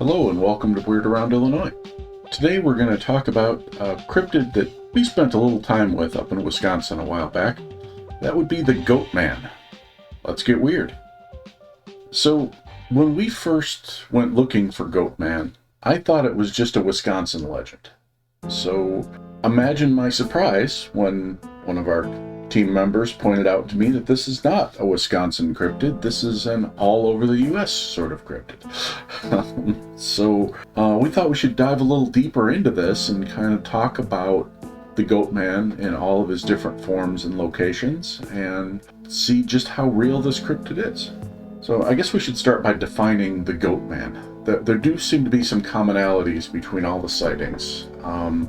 Hello and welcome to Weird Around Illinois. Today we're going to talk about a cryptid that we spent a little time with up in Wisconsin a while back. That would be the Goatman. Let's get weird. So, when we first went looking for Goatman, I thought it was just a Wisconsin legend. So, imagine my surprise when one of our team members pointed out to me that this is not a Wisconsin cryptid, this is an all over the US sort of cryptid. So we thought we should dive a little deeper into this and kind of talk about the Goatman in all of his different forms and locations and see just how real this cryptid is. So I guess we should start by defining the Goatman. There do seem to be some commonalities between all the sightings. One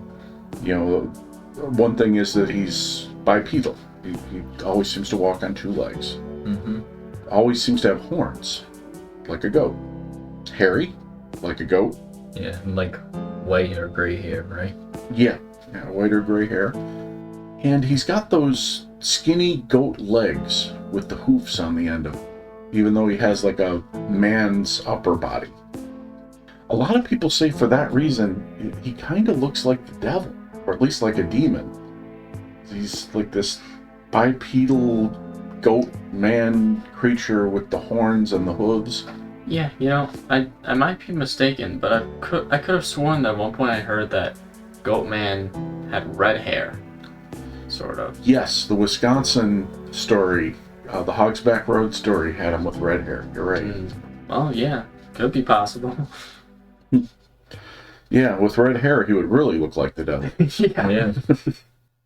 thing is that he's bipedal. He always seems to walk on two legs. Mm-hmm. Always seems to have horns, like a goat. Hairy, like a goat. Yeah, and like white or gray hair, right? Yeah, white or gray hair. And he's got those skinny goat legs with the hoofs on the end of them, even though he has like a man's upper body. A lot of people say for that reason, he kind of looks like the devil, or at least like a demon. He's like this bipedal goat man creature with the horns and the hooves. Yeah, I might be mistaken, but I could have sworn that at one point I heard that Goatman had red hair, sort of. Yes, the Wisconsin story, the Hogsback Road story, had him with red hair. You're right. Well, yeah, could be possible. Yeah, with red hair, he would really look like the devil. Yeah.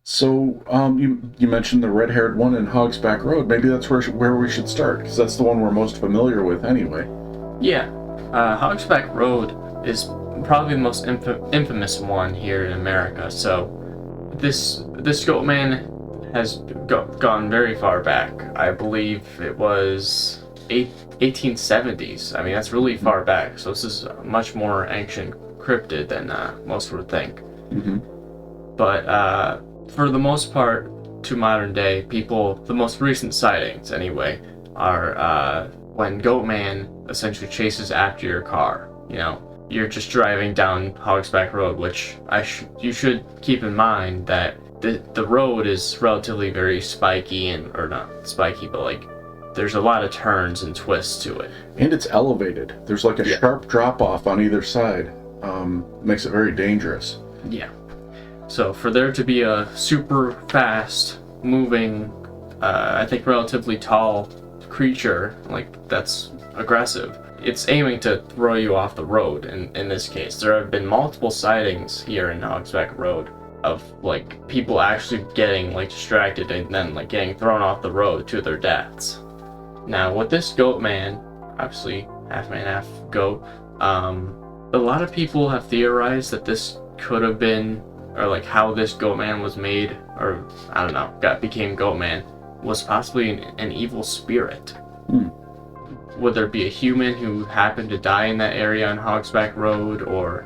So, you mentioned the red-haired one in Hogsback Road. Maybe that's where we should start, because that's the one we're most familiar with anyway. Yeah, Hogsback Road is probably the most infamous one here in America. So, this Goatman has gone very far back. I believe it was 1870s. I mean, that's really far back. So this is a much more ancient cryptid than most would think. Mm-hmm. But for the most part, to modern day people, the most recent sightings anyway are when Goatman essentially chases after your car. You're just driving down Hogsback Road, which you should keep in mind that the road is relatively very spiky, or not spiky, but like there's a lot of turns and twists to it. And it's elevated. There's like a sharp drop-off on either side. Makes it very dangerous. Yeah. So for there to be a super fast moving, I think relatively tall creature, like that's aggressive, it's aiming to throw you off the road in this case. There have been multiple sightings here in Hogsback Road of like people actually getting like distracted and then like getting thrown off the road to their deaths. Now with this Goatman, obviously half man, half goat, a lot of people have theorized that this could have been, or like how this Goatman was made, or I don't know, became Goatman, was possibly an evil spirit. Would there be a human who happened to die in that area on Hogsback Road, or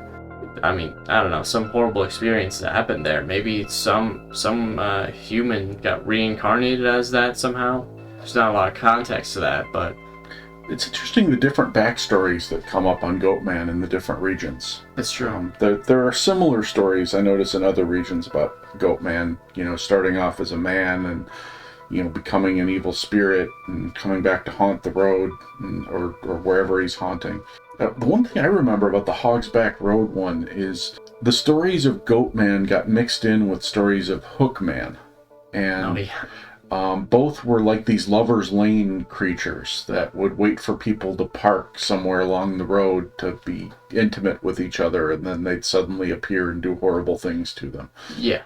I mean, I don't know, some horrible experience that happened there. Maybe some human got reincarnated as that somehow. There's not a lot of context to that, but it's interesting the different backstories that come up on Goatman in the different regions. It's true. There are similar stories I notice in other regions about Goatman, starting off as a man and, becoming an evil spirit and coming back to haunt the road or wherever he's haunting. The one thing I remember about the Hogsback Road one is the stories of Goatman got mixed in with stories of Hookman. And both were like these lover's lane creatures that would wait for people to park somewhere along the road to be intimate with each other, and then they'd suddenly appear and do horrible things to them. Yeah.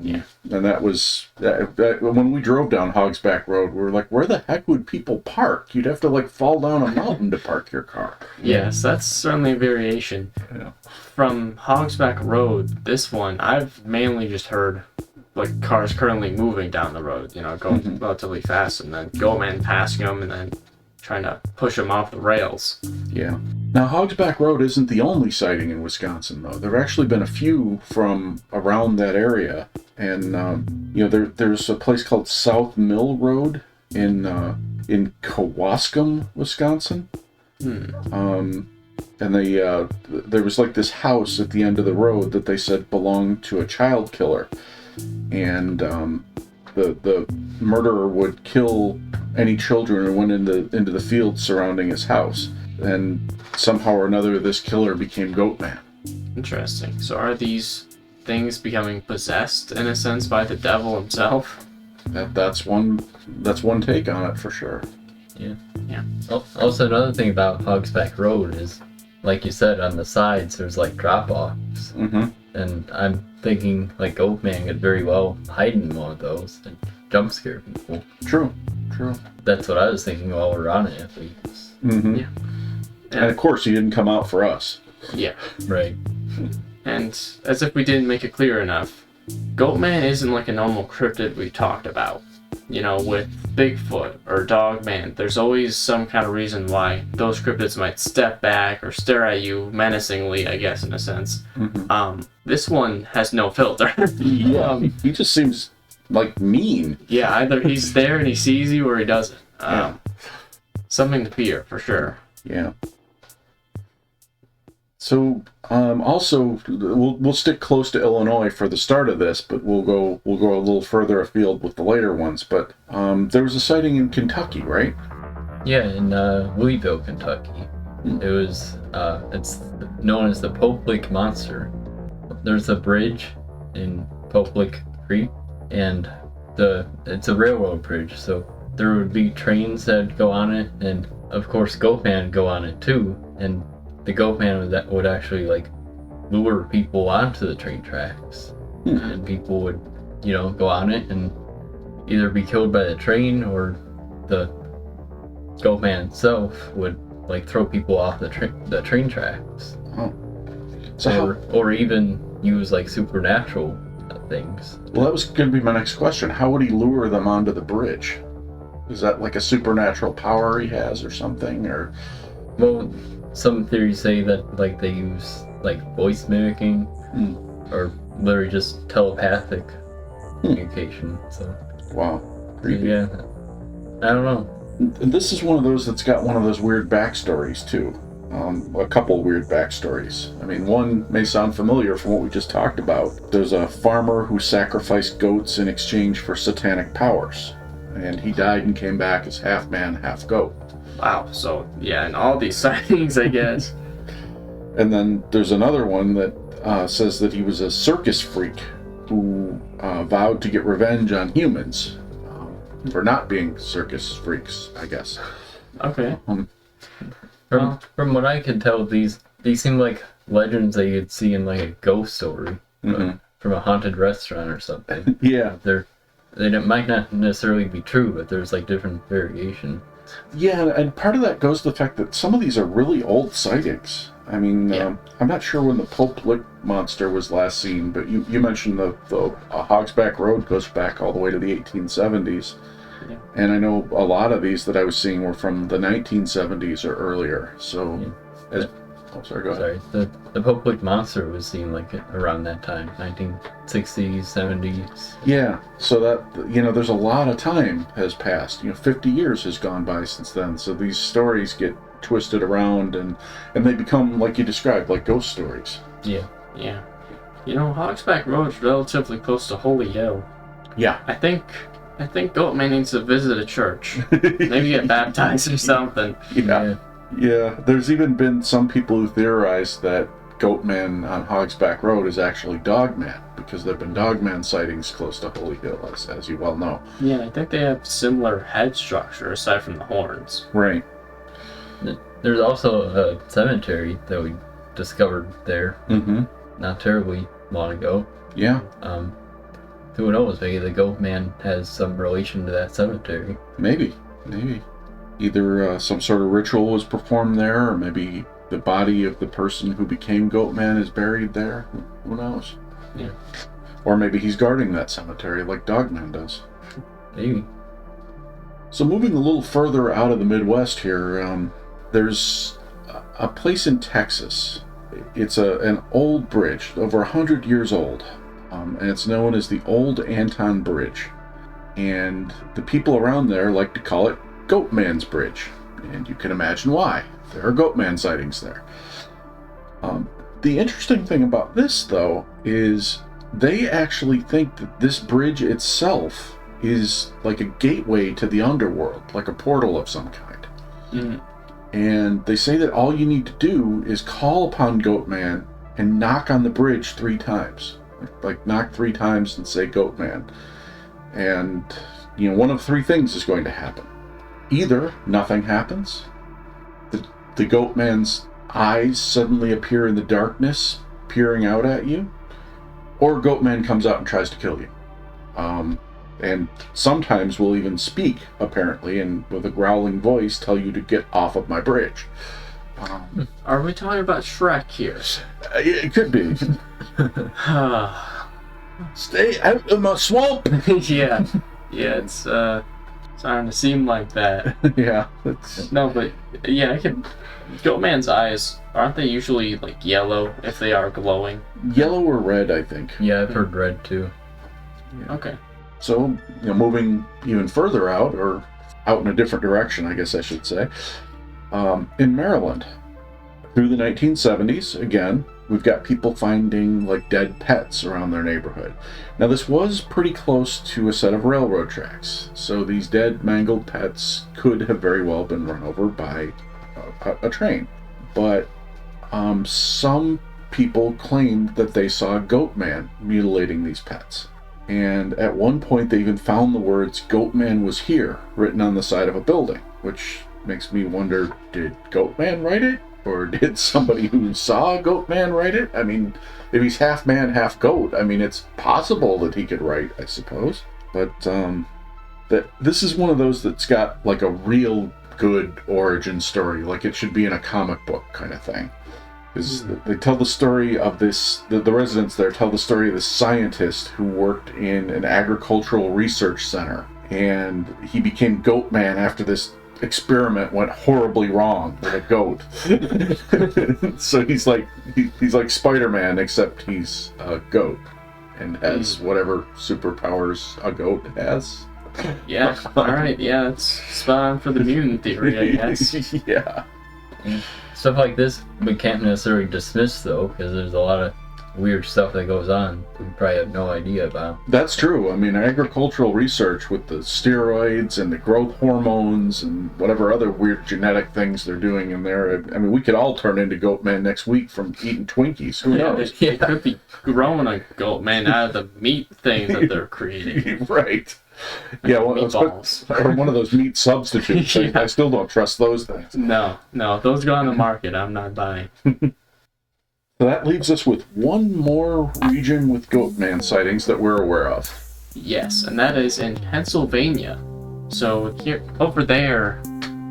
And that was when we drove down Hogsback Road, we were like, where the heck would people park? You'd have to like fall down a mountain to park your car. Yes, that's certainly a variation. Yeah. From Hogsback Road, this one, I've mainly just heard like cars currently moving down the road, going relatively fast, and then Goatman passing them and then trying to push them off the rails. Yeah. Now, Hogsback Road isn't the only sighting in Wisconsin, though. There have actually been a few from around that area. And, there's a place called South Mill Road in Kewaskum, Wisconsin. and there was like this house at the end of the road that they said belonged to a child killer, and the murderer would kill any children who went into the fields surrounding his house, and somehow or another this killer became Goatman. Interesting. So are these things becoming possessed in a sense by the devil himself? That's one take on it for sure. Yeah. Also, another thing about Hogsback Road is, like you said, on the sides there's like drop-offs. Mm-hmm. And I'm thinking like Goatman could very well hide in one of those and jump scare people. True. That's what I was thinking while we're on it, at least. Mm-hmm. Yeah. And of course, he didn't come out for us. Yeah. Right. And as if we didn't make it clear enough, Goatman isn't like a normal cryptid we talked about. You know, with Bigfoot or Dogman, there's always some kind of reason why those cryptids might step back or stare at you menacingly, I guess, in a sense. Mm-hmm. This one has no filter. He just seems like mean. Yeah, either he's there and he sees you or he doesn't. Something to fear, for sure. Yeah. So, also, we'll stick close to Illinois for the start of this, but we'll go a little further afield with the later ones. But there was a sighting in Kentucky, right? Yeah, in Louisville, Kentucky. It was it's known as the Pope Lake Monster. There's a bridge in Pope Lake Creek, and it's a railroad bridge, so there would be trains that go on it, and of course Goatman would go on it too, and the Goatman would actually like lure people onto the train tracks, and people would, go on it and either be killed by the train, or the Goatman itself would like throw people off the train tracks. Oh. So or even use like supernatural things. Well, that was going to be my next question. How would he lure them onto the bridge? Is that like a supernatural power he has or something? Or well, some theories say that like they use like voice mimicking, or literally just telepathic communication. So wow, creepy. Yeah, I don't know. And this is one of those that's got one of those weird backstories too. A couple weird backstories. I mean, one may sound familiar from what we just talked about. There's a farmer who sacrificed goats in exchange for satanic powers, and he died and came back as half man, half goat. Wow, so yeah, and all these sightings, I guess. And then there's another one that says that he was a circus freak who vowed to get revenge on humans for not being circus freaks, I guess. Okay. From what I can tell, these seem like legends that you'd see in like a ghost story, from a haunted restaurant or something. Yeah. They might not necessarily be true, but there's like different variation. Yeah, and part of that goes to the fact that some of these are really old sightings. I mean, I'm not sure when the Pope Lake Monster was last seen, but you mentioned the Hogsback Road goes back all the way to the 1870s. Yeah. And I know a lot of these that I was seeing were from the 1970s or earlier. So, sorry, go ahead. Sorry, the Pope Lake Monster was seen like around that time, 1960s, 70s. Yeah, so that, there's a lot of time has passed. 50 years has gone by since then. So these stories get twisted around and they become, like you described, like ghost stories. Yeah. Yeah. Hogsback Road's relatively close to Holy Hill. Yeah. I think Goatman needs to visit a church. Maybe get baptized or something. Yeah. There's even been some people who theorize that Goatman on Hogsback Road is actually Dogman, because there have been Dogman sightings close to Holy Hill, as you well know. Yeah, I think they have similar head structure aside from the horns. Right. There's also a cemetery that we discovered there not terribly long ago. Yeah. Who knows, maybe the Goatman has some relation to that cemetery. Maybe. Either some sort of ritual was performed there, or maybe the body of the person who became Goatman is buried there. Who knows? Yeah. Or maybe he's guarding that cemetery like Dogman does. Maybe. So moving a little further out of the Midwest here, there's a place in Texas. It's an old bridge, over 100 years old. And it's known as the Old Anton Bridge. And the people around there like to call it Goatman's Bridge. And you can imagine why. There are Goatman sightings there. The interesting thing about this, though, is they actually think that this bridge itself is like a gateway to the underworld, like a portal of some kind. Mm. And they say that all you need to do is call upon Goatman and knock on the bridge 3 times. Like knock 3 times and say Goatman. And, one of 3 things is going to happen. Either nothing happens, the Goatman's eyes suddenly appear in the darkness, peering out at you, or Goatman comes out and tries to kill you. And sometimes will even speak, apparently, and with a growling voice tell you to get off of my bridge. Are we talking about Shrek here? It could be. Stay out of my swamp! Yeah, it's starting to seem like that. Yeah. No, but yeah, Goatman's eyes, aren't they usually like yellow if they are glowing? Yellow or red, I think. Yeah, I've heard red too. Yeah. Okay. So, moving even further out, or out in a different direction, I guess I should say, in Maryland, through the 1970s, again, we've got people finding like dead pets around their neighborhood. Now, this was pretty close to a set of railroad tracks, so these dead, mangled pets could have very well been run over by a train. But some people claimed that they saw Goatman mutilating these pets. And at one point, they even found the words "Goatman was here" written on the side of a building, which makes me wonder, did Goatman write it? Or did somebody who saw Goatman write it? I mean, if he's half man, half goat, I mean, it's possible that he could write, I suppose. But this is one of those that's got like a real good origin story, like it should be in a comic book kind of thing. Because they tell the story of this, the residents there tell the story of this scientist who worked in an agricultural research center. And he became Goatman after this experiment went horribly wrong with a goat. So he's like Spider-Man, except he's a goat and has whatever superpowers a goat has. Yeah, alright, yeah, that's spot on for the mutant theory, I guess. Yeah. Stuff like this we can't necessarily dismiss, though, because there's a lot of weird stuff that goes on we probably have no idea about. That's true. I mean, agricultural research with the steroids and the growth hormones and whatever other weird genetic things they're doing in there. I mean, we could all turn into Goatman next week from eating Twinkies. Who knows? They could be growing a Goatman out of the meat things that they're creating. Right. Yeah, well, meatballs. or one of those meat substitutes. Yeah. I still don't trust those things. No, if those go on the market, I'm not buying. So that leaves us with one more region with Goatman sightings that we're aware of. Yes, and that is in Pennsylvania. So here, over there,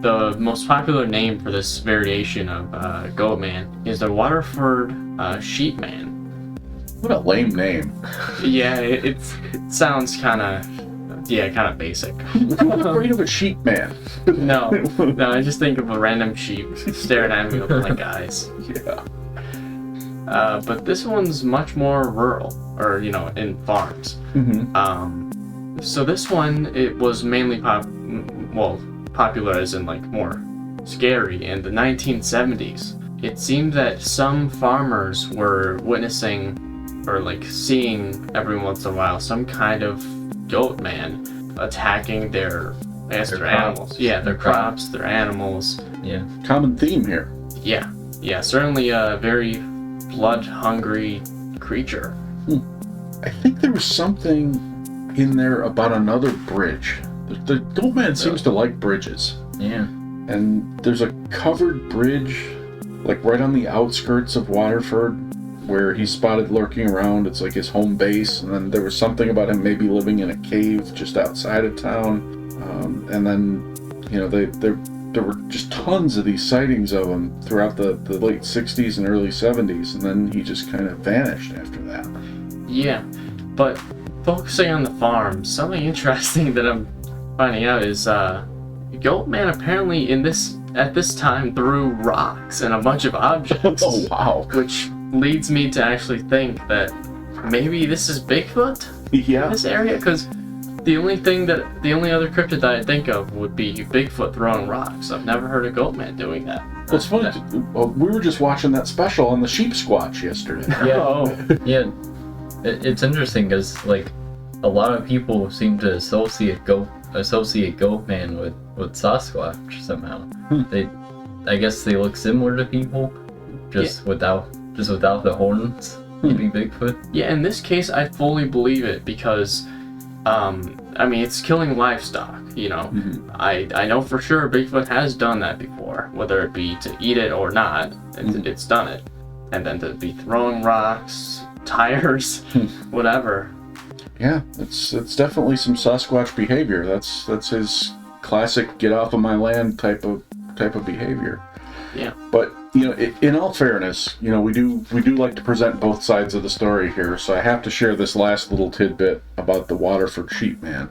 the most popular name for this variation of Goatman is the Waterford Sheepman. What a lame name. Yeah, it sounds kind of basic. I'm afraid of a sheep man. No, I just think of a random sheep staring at me with like eyes. Yeah. But this one's much more rural, or in farms. Mm-hmm. So this one, it was mainly popular as in like more scary in the 1970s. It seemed that some farmers were witnessing or like seeing every once in a while some kind of Goatman attacking their animals. Yeah, their crops, their animals. Yeah. Common theme here. Yeah, certainly a very blood-hungry creature. I think there was something in there about another bridge. The Goatman seems to like bridges. Yeah. And there's a covered bridge, like right on the outskirts of Waterford, where he's spotted lurking around. It's like his home base. And then there was something about him maybe living in a cave just outside of town. And then, there were just tons of these sightings of him throughout the late 60s and early 70s. And then he just kind of vanished after that. Yeah, but focusing on the farm, something interesting that I'm finding out is Goatman apparently at this time threw rocks and a bunch of objects. Oh, wow. Which leads me to actually think that maybe this is Bigfoot Yeah. in this area, because The only other cryptid that I think of would be Bigfoot throwing rocks. I've never heard of Goatman doing that. Well, it's funny. We were just watching that special on the sheep squatch yesterday. Yeah. Oh. Yeah, it's interesting because like a lot of people seem to associate Goatman with Sasquatch somehow. I guess they look similar to people, just without the horns. Maybe Bigfoot. Yeah, in this case, I fully believe it because, I mean, it's killing livestock. You know, I know for sure Bigfoot has done that before, whether it be to eat it or not. It's done it, and then to be throwing rocks, tires, whatever. Yeah, it's definitely some Sasquatch behavior. That's his classic "get off of my land" type of behavior. Yeah. But in all fairness, we do like to present both sides of the story here. So I have to share this last little tidbit about the Waterford sheep man,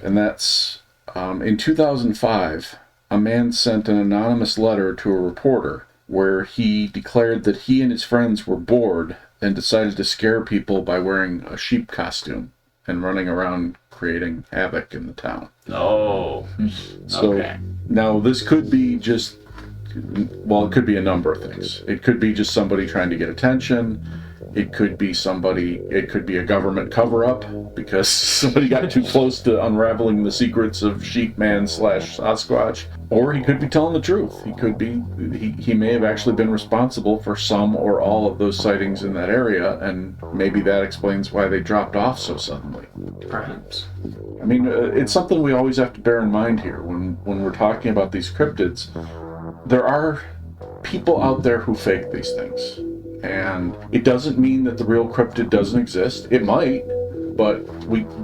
and that's in 2005, a man sent an anonymous letter to a reporter where he declared that he and his friends were bored and decided to scare people by wearing a sheep costume and running around creating havoc in the town. Oh. So Okay. now this could be just, well, it could be a number of things. It could be just somebody trying to get attention. It could be a government cover-up because somebody got too close to unraveling the secrets of sheep man / Sasquatch. Or he could be telling the truth. He may have actually been responsible for some or all of those sightings in that area, and maybe that explains why they dropped off so suddenly. Perhaps. I mean, it's something we always have to bear in mind here when we're talking about these cryptids. There are people out there who fake these things. And it doesn't mean that the real cryptid doesn't exist. It might, but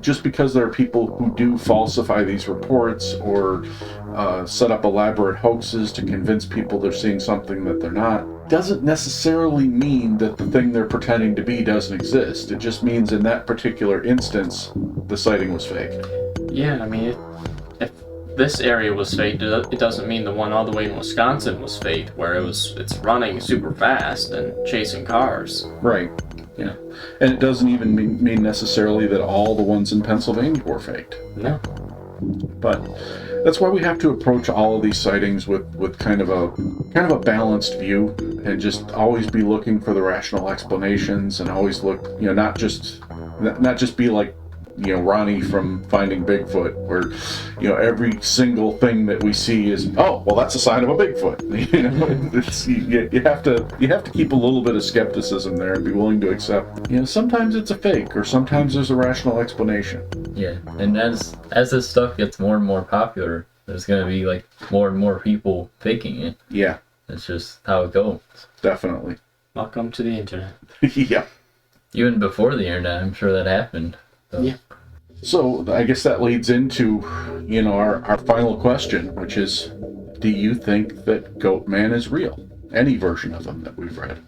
just because there are people who do falsify these reports or set up elaborate hoaxes to convince people they're seeing something that they're not, doesn't necessarily mean that the thing they're pretending to be doesn't exist. It just means in that particular instance, the sighting was fake. Yeah, I mean, if this area was faked, it doesn't mean the one all the way in Wisconsin was faked, where it's running super fast and chasing cars. Right. Yeah. And it doesn't even mean necessarily that all the ones in Pennsylvania were faked. No. But that's why we have to approach all of these sightings with kind of a balanced view, and just always be looking for the rational explanations, and always look, not just be like Ronnie from Finding Bigfoot, where every single thing that we see is, oh, well, that's a sign of a Bigfoot. You have to keep a little bit of skepticism there and be willing to accept. Sometimes it's a fake, or sometimes there's a rational explanation. Yeah, and as this stuff gets more and more popular, there's gonna be like more and more people faking it. Yeah, it's just how it goes. Definitely. Welcome to the internet. Yeah. Even before the internet, I'm sure that happened. So. Yeah. So I guess that leads into, our final question, which is, do you think that Goatman is real? Any version of him that we've read?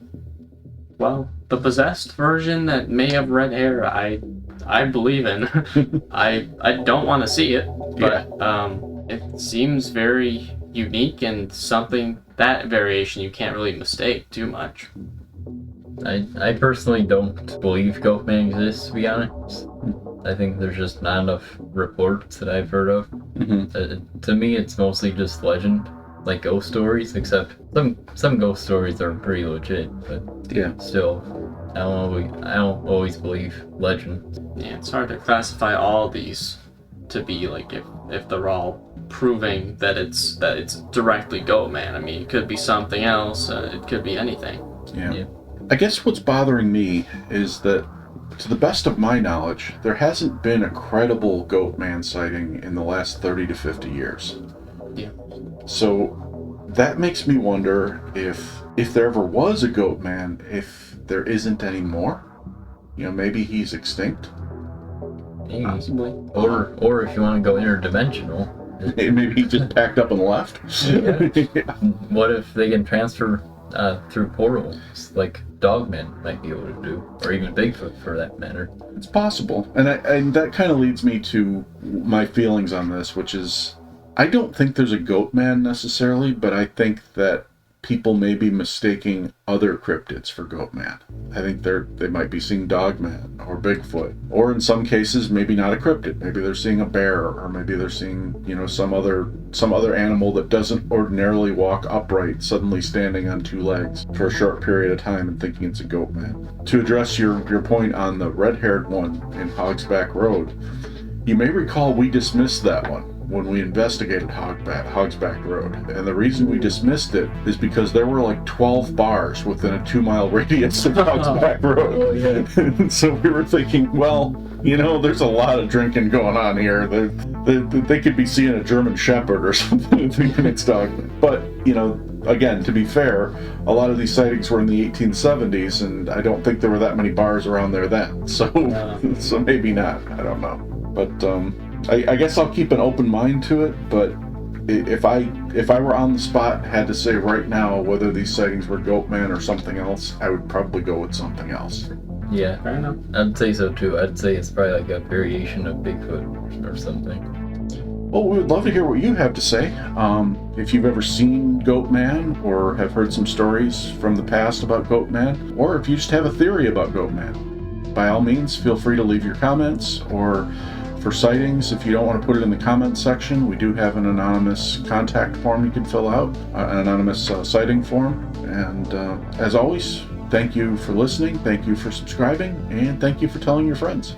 Well, the possessed version that may have red hair, I believe in. I don't want to see it, but it seems very unique and something, that variation you can't really mistake too much. I personally don't believe Goatman exists, to be honest. I think there's just not enough reports that I've heard of. To me, it's mostly just legend, like ghost stories, except some ghost stories are pretty legit, but yeah, still, I don't always believe legend. Yeah, it's hard to classify all these to be like if they're all proving that it's directly Goatman. I mean, it could be something else. It could be anything. Yeah. I guess what's bothering me is that, to the best of my knowledge, there hasn't been a credible Goatman sighting in the last 30 to 50 years. Yeah. So that makes me wonder if there ever was a Goatman, if there isn't anymore. Maybe he's extinct. Maybe. Possibly. Or if you want to go interdimensional. Maybe he just packed up and left. Yeah. What if they can transfer through portals, like Dogman might be able to do, or even Bigfoot for that matter? It's possible, and that kind of leads me to my feelings on this, which is, I don't think there's a Goatman necessarily, but I think that people may be mistaking other cryptids for Goatman. I think they might be seeing Dogman or Bigfoot, or in some cases maybe not a cryptid. Maybe they're seeing a bear, or maybe they're seeing, some other animal that doesn't ordinarily walk upright, suddenly standing on two legs for a short period of time and thinking it's a Goatman. To address your point on the red-haired one in Hogsback Road, you may recall we dismissed that one when we investigated Hogsback Road. And the reason we dismissed it is because there were like 12 bars within a 2-mile radius of Hogsback Road. Oh, yeah. And so we were thinking, well, there's a lot of drinking going on here. They could be seeing a German Shepherd or something and thinking it's Dogman. But, again, to be fair, a lot of these sightings were in the 1870s, and I don't think there were that many bars around there then. So, so maybe not. I don't know. But, I guess I'll keep an open mind to it, but if I were on the spot, had to say right now whether these sightings were Goatman or something else, I would probably go with something else. Yeah, Fair enough. I'd say so too. I'd say it's probably like a variation of Bigfoot or something. Well, we would love to hear what you have to say. If you've ever seen Goatman or have heard some stories from the past about Goatman, or if you just have a theory about Goatman, by all means, feel free to leave your comments. Or for sightings, if you don't want to put it in the comments section, we do have an anonymous contact form you can fill out, an anonymous sighting form. And as always, thank you for listening, thank you for subscribing, and thank you for telling your friends.